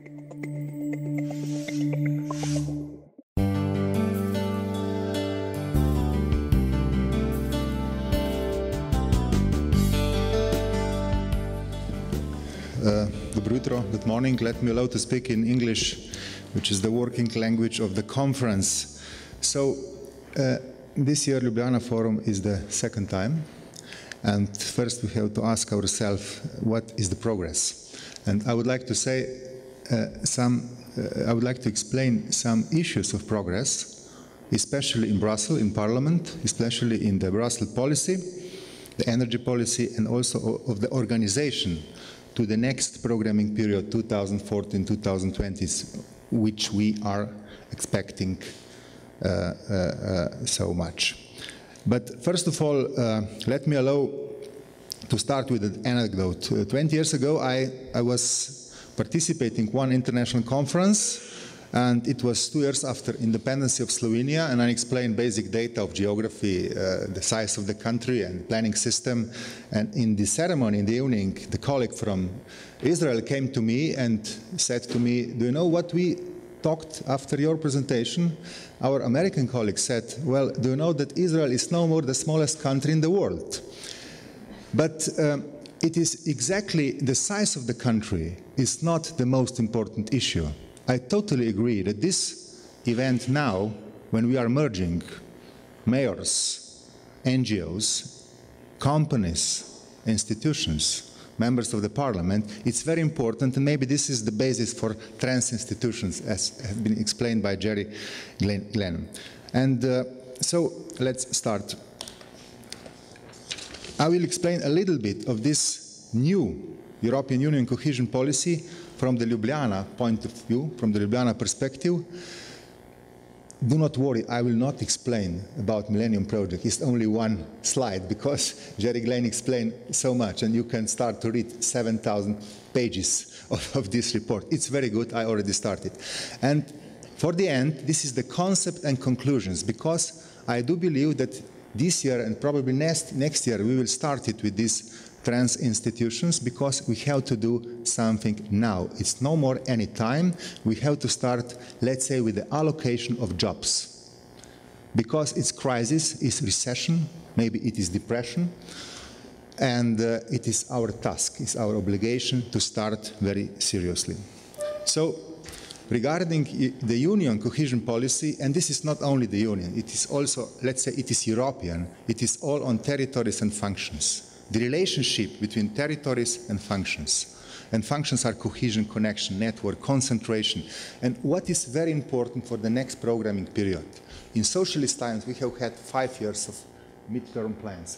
Good morning. Let me allow to speak in English, which is the working language of the conference. So, this year Ljubljana Forum is the second time, and first we have to ask ourselves what is the progress. And I would like to say I would like to explain some issues of progress, especially in Brussels, in Parliament, especially in the Brussels policy, the energy policy, and also of the organization to the next programming period, 2014-2020, which we are expecting so much. But first of all, let me allow to start with an anecdote. 20 years ago, I was participating in one international conference, and it was 2 years after independence of Slovenia, and I explained basic data of geography, the size of the country and planning system. And in the ceremony in the evening, the colleague from Israel came to me and said to me, "Do you know what we talked after your presentation?" Our American colleague said, "Well, do you know that Israel is no more the smallest country in the world?" But it is exactly the size of the country is not the most important issue. I totally agree that this event now, when we are merging mayors, NGOs, companies, institutions, members of the parliament, it's very important, and maybe this is the basis for trans institutions, as has been explained by Jerry Glenn. And so let's start. I will explain a little bit of this new European Union cohesion policy from the Ljubljana point of view, from the Ljubljana perspective. Do not worry, I will not explain about Millennium Project. It's only one slide because Jerry Glenn explained so much, and you can start to read 7,000 pages of this report. It's very good, I already started. And for the end, this is the concept and conclusions, because I do believe that this year and probably next year we will start it with these trans institutions, because we have to do something now. It's no more any time. We have to start, let's say, with the allocation of jobs. Because it's crisis, it's recession, maybe it is depression, and it is our task, it's our obligation to start very seriously. So, regarding the Union cohesion policy, and this is not only the Union, it is also, let's say, it is European, it is all on territories and functions. The relationship between territories and functions. And functions are cohesion, connection, network, concentration. And what is very important for the next programming period? In socialist times, we have had 5 years of midterm plans.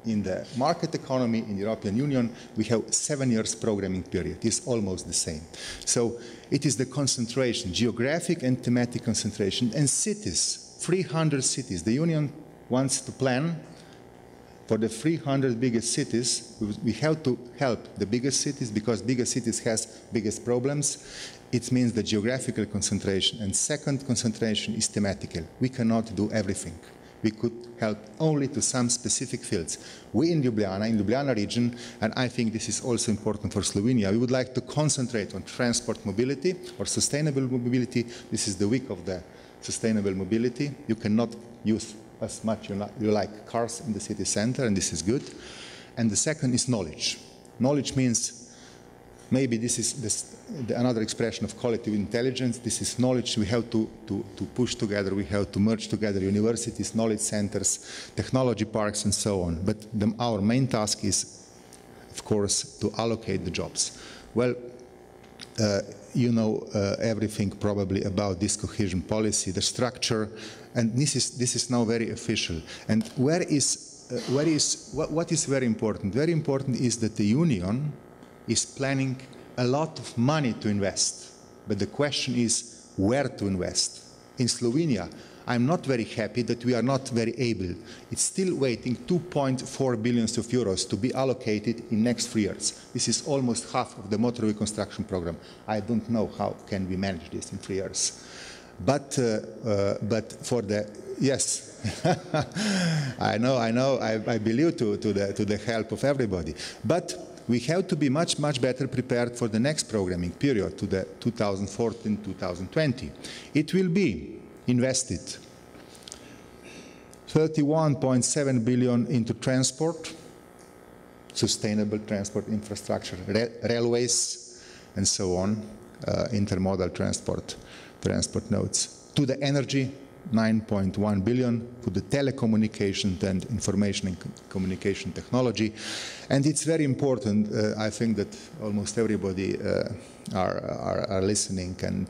In the market economy, in the European Union, we have 7 years programming period. It's almost the same. So it is the concentration, geographic and thematic concentration. And cities, 300 cities. The Union wants to plan for the 300 biggest cities. We have to help the biggest cities, because biggest cities has biggest problems. It means the geographical concentration. And second concentration is thematical. We cannot do everything. We could help only to some specific fields. We in Ljubljana region, and I think this is also important for Slovenia, we would like to concentrate on transport mobility or sustainable mobility. This is the week of the sustainable mobility. You cannot use as much you like cars in the city center, and this is good. And the second is knowledge. Knowledge means, maybe this is another expression of collective intelligence. This is knowledge we have to push together, we have to merge together universities, knowledge centers, technology parks, and so on. But our main task is, of course, to allocate the jobs. Well, you know everything probably about this cohesion policy, the structure, and this is now very official. And what is very important? Very important is that the Union is planning a lot of money to invest, but the question is where to invest. In Slovenia, I'm not very happy that we are not very able. It's still waiting 2.4 billion of euros to be allocated in next 3 years. This is almost half of the motorway construction program. I don't know how can we manage this in 3 years. But for the, yes, I know, I believe to the help of everybody. But we have to be much, much better prepared for the next programming period, to the 2014-2020. It will be invested 31.7 billion into transport, sustainable transport infrastructure, railways, and so on, intermodal transport nodes. To the energy, 9.1 billion, to the telecommunication and information and communication technology. And it's very important, I think that almost everybody are listening and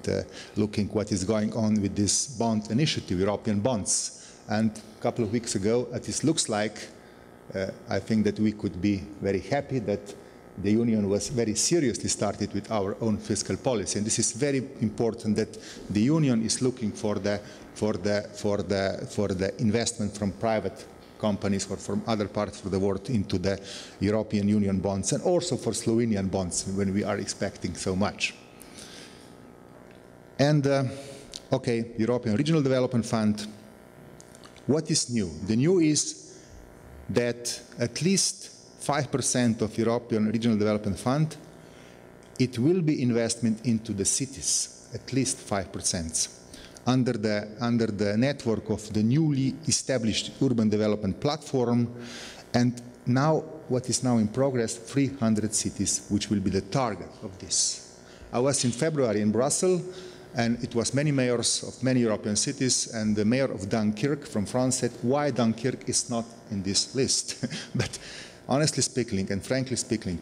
looking what is going on with this bond initiative, European bonds. And a couple of weeks ago, it looks like, I think that we could be very happy that the Union was very seriously started with our own fiscal policy. And this is very important that the Union is looking for the investment from private companies or from other parts of the world into the European Union bonds, and also for Slovenian bonds when we are expecting so much. And okay, European Regional Development Fund. What is new? The new is that at least 5% of European Regional Development Fund, it will be investment into the cities, at least 5%, under the network of the newly established urban development platform, and now, what is now in progress, 300 cities, which will be the target of this. I was in February in Brussels, and it was many mayors of many European cities, and the mayor of Dunkirk from France said, why Dunkirk is not in this list? But honestly speaking, and frankly speaking,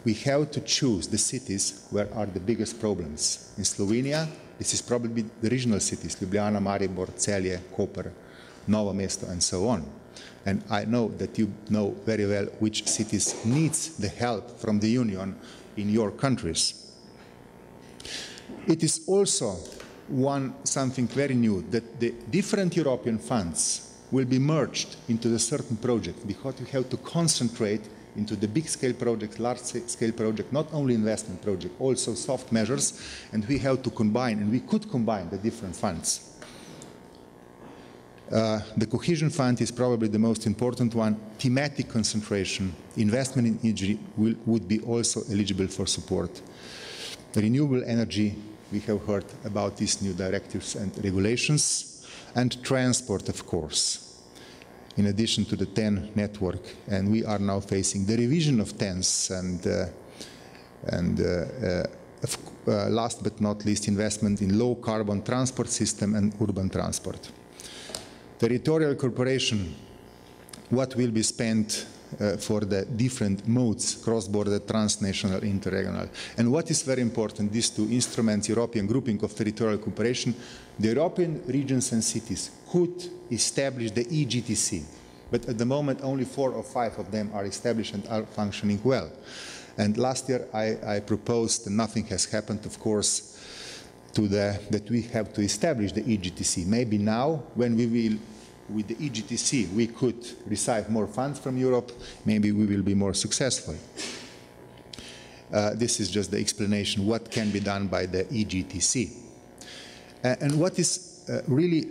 we have to choose the cities where are the biggest problems. In Slovenia, this is probably the regional cities, Ljubljana, Maribor, Celje, Koper, Novo Mesto, and so on. And I know that you know very well which cities needs the help from the Union in your countries. It is also something very new, that the different European funds will be merged into a certain project, because you have to concentrate into the big-scale projects, large-scale projects, not only investment projects, also soft measures, and we have to combine, and we could combine the different funds. The Cohesion Fund is probably the most important one. Thematic concentration, investment in energy would be also eligible for support. Renewable energy, we have heard about these new directives and regulations, and transport, of course, in addition to the TEN network. And we are now facing the revision of TENs and last but not least, investment in low-carbon transport system and urban transport. Territorial cooperation, what will be spent for the different modes, cross-border, transnational, interregional. And what is very important, these two instruments, European grouping of territorial cooperation, the European regions and cities could establish the EGTC, but at the moment only 4 or 5 of them are established and are functioning well. And last year I proposed, and nothing has happened, of course, that we have to establish the EGTC. Maybe now, when we will, with the EGTC, we could receive more funds from Europe, maybe we will be more successful. This is just the explanation what can be done by the EGTC. And what is really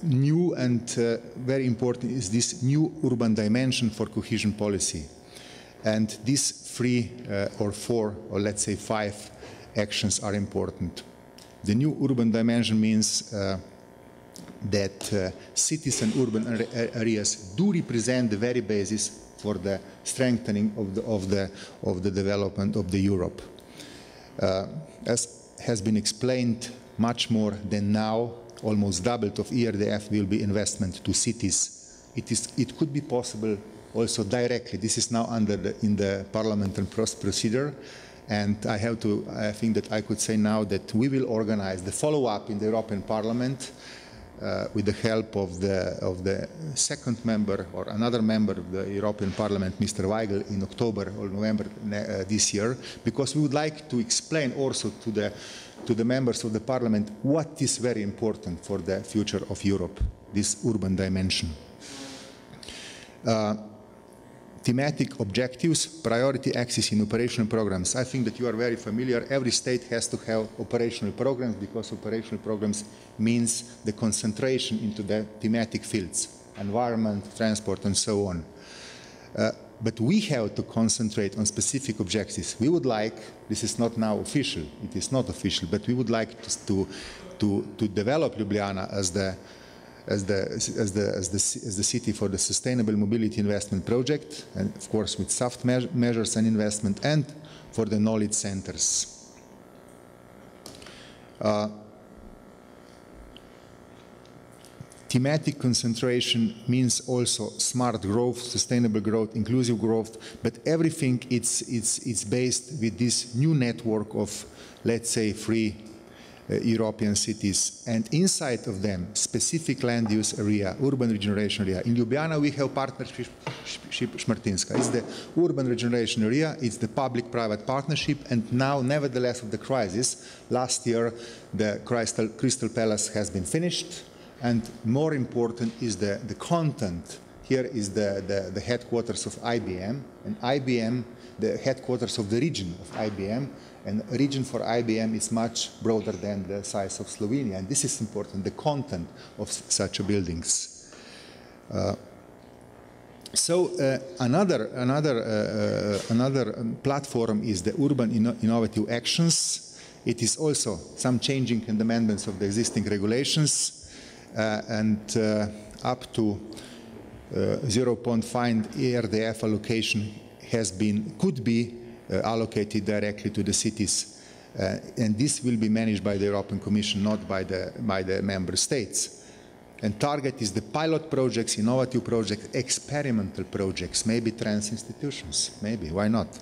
new and very important is this new urban dimension for cohesion policy. And these 3 or 4, or let's say 5 actions are important. The new urban dimension means that cities and urban areas do represent the very basis for the strengthening of the development of the Europe. As has been explained, much more than now, almost doubled of ERDF will be investment to cities. It could be possible also directly. This is now in the parliamentary procedure. And I think that I could say now that we will organize the follow-up in the European Parliament with the help of the second member or another member of the European Parliament, Mr. Weigel, in October or November this year, because we would like to explain also to the members of the Parliament what is very important for the future of Europe, this urban dimension. Thematic objectives, priority axis in operational programs. I think that you are very familiar. Every state has to have operational programs, because operational programs means the concentration into the thematic fields, environment, transport, and so on. But we have to concentrate on specific objectives. We would like, this is not now official, it is not official, but we would like to develop Ljubljana as the city for the sustainable mobility investment project, and of course with soft measures and investment, and for the knowledge centers. Thematic concentration means also smart growth, sustainable growth, inclusive growth, but everything it's based with this new network of, let's say, free European cities, and inside of them, specific land use area, urban regeneration area. In Ljubljana, we have partnership Šmartinska. It's the urban regeneration area, it's the public-private partnership, and now, nevertheless, of the crisis, last year, the Crystal Palace has been finished, and more important is the content. Here is the headquarters of IBM, and IBM, the headquarters of the region of IBM, and a region for IBM is much broader than the size of Slovenia, and this is important, the content of such buildings. Another platform is the urban innovative actions. It is also some changing and amendments of the existing regulations, and up to 0.5 ERDF allocation could be allocated directly to the cities, and this will be managed by the European Commission, not by the member states. And target is the pilot projects, innovative projects, experimental projects, maybe trans institutions, maybe, why not?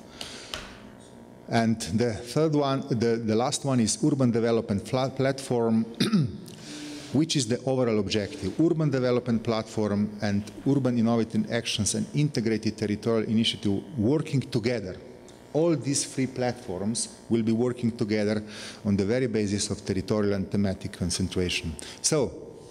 And the third one, the last one is urban development platform, which is the overall objective. Urban development platform and urban innovative actions and integrated territorial initiative working together. All these three platforms will be working together on the very basis of territorial and thematic concentration. So,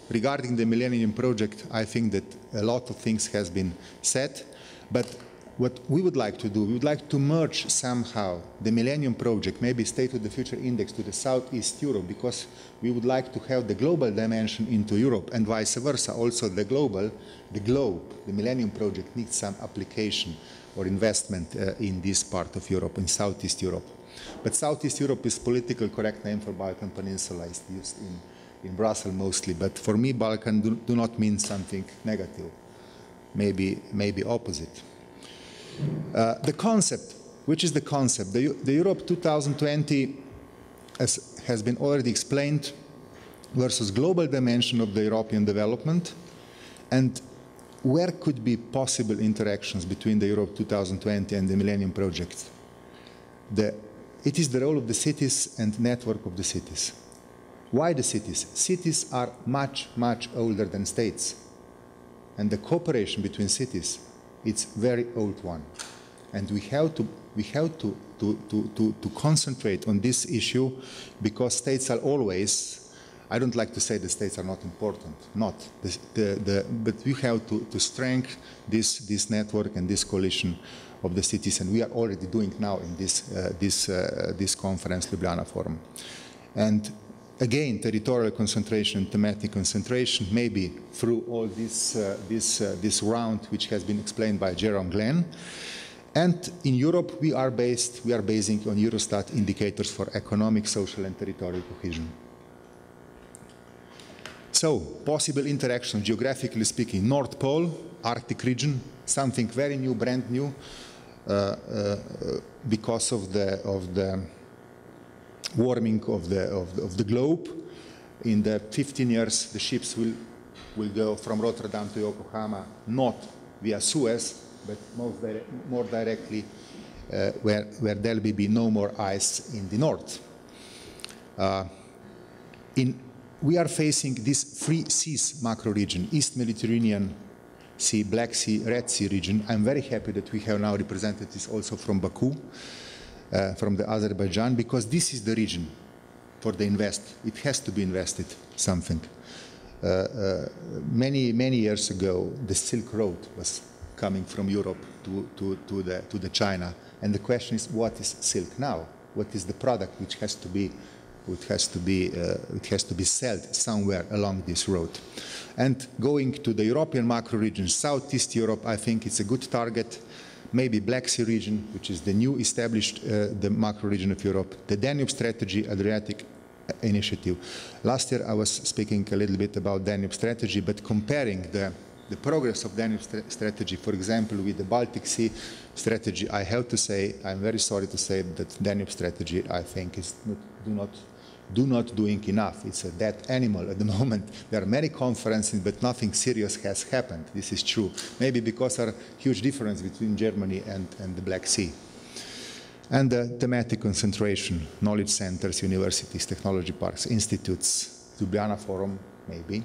regarding the Millennium Project, I think that a lot of things has been said, but what we would like to do, we would like to merge somehow the Millennium Project, maybe State of the Future Index, to the Southeast Europe, because we would like to have the global dimension into Europe, and vice versa. Also the globe, the Millennium Project needs some application or investment in this part of Europe, in Southeast Europe. But Southeast Europe is political correct name for Balkan Peninsula. It's used in Brussels mostly, but for me Balkan do not mean something negative, maybe opposite. The concept, which is the concept? The Europe 2020, as has been already explained, versus global dimension of the European development, and where could be possible interactions between the Europe 2020 and the Millennium Project? It is the role of the cities and network of the cities. Why the cities? Cities are much, much older than states. And the cooperation between cities, it's very old one. And we have to concentrate on this issue, because states are always, I don't like to say the states are not important, not. But we have to strengthen this network and this coalition of the cities, and we are already doing now in this conference, Ljubljana Forum. And again, territorial concentration, thematic concentration, maybe through all this round, which has been explained by Jerome Glenn. And in Europe, we are basing on Eurostat indicators for economic, social, and territorial cohesion. So, possible interaction, geographically speaking, North Pole, Arctic region, something very new, brand new, because of the warming of the globe. In the 15 years, the ships will go from Rotterdam to Yokohama, not via Suez, but more directly where there will be no more ice in the north. We are facing this three seas macro region, East Mediterranean Sea, Black Sea, Red Sea region. I'm very happy that we have now representatives also from Baku, from the Azerbaijan, because this is the region for the invest. It has to be invested something. Many years ago, the Silk Road was coming from Europe to the China, and the question is, what is silk now? What is the product which has to be It has to be said somewhere along this road. And going to the European macro region, Southeast Europe, I think it's a good target. Maybe Black Sea region, which is the new established the macro region of Europe, the Danube strategy, Adriatic initiative. Last year I was speaking a little bit about Danube strategy, but comparing the progress of Danube strategy, for example, with the Baltic Sea strategy, I have to say, I'm very sorry to say that Danube strategy, I think, is not doing enough. It's a dead animal at the moment. There are many conferences, but nothing serious has happened. This is true. Maybe because there are huge difference between Germany and the Black Sea. And the thematic concentration, knowledge centers, universities, technology parks, institutes, Ljubljana Forum, maybe,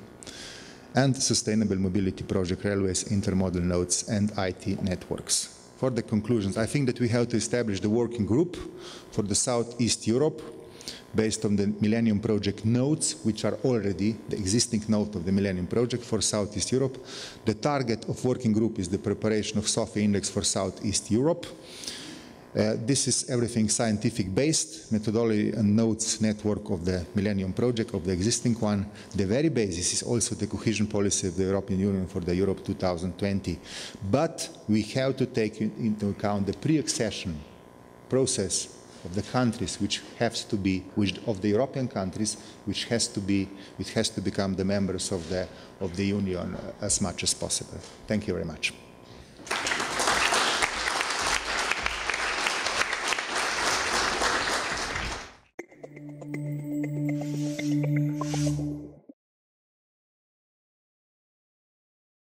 and sustainable mobility project, railways, intermodal nodes, and IT networks. For the conclusions, I think that we have to establish the working group for the Southeast Europe based on the Millennium Project nodes, which are already the existing node of the Millennium Project for Southeast Europe. The target of working group is the preparation of SOFI index for Southeast Europe. This is everything scientific based, methodology and nodes network of the Millennium Project, of the existing one. The very basis is also the cohesion policy of the European Union for the Europe 2020. But we have to take into account the pre-accession process of the countries which has to be, of the European countries, which has to become the members of the Union as much as possible. Thank you very much.